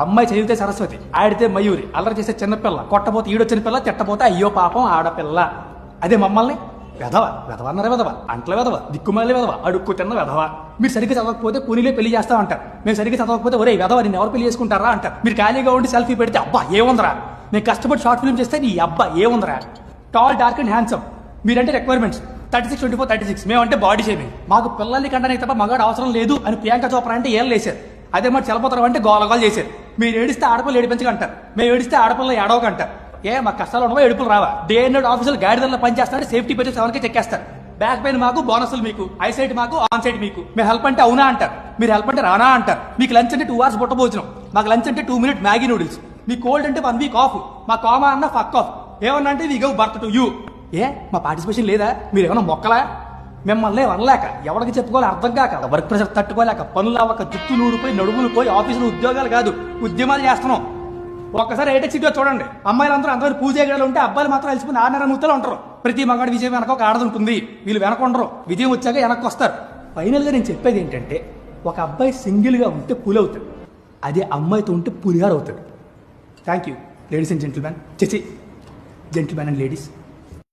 అమ్మాయి చదివితే సరస్వతి, ఆడితే మయూరి, అల్లరి చేసే చిన్నపిల్ల, కొట్టపోతే ఈడొచ్చిన పిల్ల, తిట్టపోతే అయ్యో పాపం ఆడపిల్ల. అదే మమ్మల్ని వెధవ వెధవ అన్నారా, వెధవ అంట్ల వెధవ, దిక్కుమాలి వెధవ, అడుక్కు తిన్న వెధవ. మీరు సరిగ్గా చదవకపోతే పునిలే పెళ్లి చేస్తా అంటారు. మేము సరిగ్గా చదవకపోతే ఒరే వెధవ నిన్ను ఎవరు పెళ్లి చేసుకుంటారా అంటారు. మీరు ఖాళీగా ఉండి సెల్ఫీ పెడితే అబ్బా ఏముందరా, నేను కష్టపడి షార్ట్ ఫిల్మ్ చేస్తే నీ అబ్బా ఏముందరా. టాల్, డార్క్ అండ్ హ్యాండ్సమ్ మీరంటే రిక్వైర్మెంట్స్ 36, 24, 36. మేమంటే బాడీ షేమింగ్. మాకు పిల్లల్ని కంటానికి తప్ప మగాడు అవసరం లేదు అని ప్రియాంక చోప్రా అంటే ఏళ్ళు వేశారు. అదే మరి చలపోతారు అంటే గోలగోలు చేశారు. మీరు ఏడిస్తే ఆడపిల్ల ఏడిపించకంటారు, మేము ఏడిస్తే ఆడపిల్ల ఏడవకంటారు. మాకు కష్టాలు ఉండవా, ఏడుపులు రావా? డే అండ్ ఆఫీసులు గాడిదల్లో పనిచేస్తారంటే సేఫ్టీ పర్చేస్ ఎవరికి చెక్కేస్తారు. బ్యాక్ పెయిన్ మాకు, బోనస్లు మీకు, ఐసైట్ మాకు, ఆన్ సైట్ మీకు. మేము హెల్ప్ అంటే అవునా అంటారు, మీరు హెల్ప్ అంటే రానా అంటారు. మీకు లంచ్ అంటే 2 hours బుట్టభోజనం, మాకు లంచ్ అంటే 2 minute మ్యాగీ నూడిల్స్. మీ కోల్డ్ అంటే 1 week ఆఫ్, మా కామా అన్న ఫక్ ఆఫ్. ఏమన్నా అంటే వి గవ్ బర్త్ టు యూ. మా పార్టిసిపేషన్ లేదా? మీరు ఏమన్నా మొక్కలా? మిమ్మల్ని వనలేక, ఎవరికి చెప్పుకోవాలి అర్థం కాక, వర్క్ ప్రెషర్ తట్టుకోలేక, పనులు అవ్వక, జుట్టు నూడిపోయి నడుములు పోయి ఆఫీసులో ఉద్యోగాలు కాదు ఉద్యమాలు చేస్తున్నాం. ఒక్కసారి ఏటెక్ సిటీలో చూడండి, అమ్మాయిలందరూ అందరూ పూజ చేయగలరు ఉంటే అబ్బాయిలు మాత్రం కలిసిపోయి 6.5 ముద్దలు ఉంటారు. ప్రతి మగాడి విజయం వెనక ఒక ఆడది ఉంటుంది. వీళ్ళు వెనక ఉండరు, విజయం వచ్చాక వెనక్కి వస్తారు. ఫైనల్గా నేను చెప్పేది ఏంటంటే, ఒక అబ్బాయి సింగిల్గా ఉంటే పులి అవుతాడు, అదే అమ్మాయితో ఉంటే పులిగారు అవుతాడు. Thank you ladies and gentlemen, gentlemen and ladies.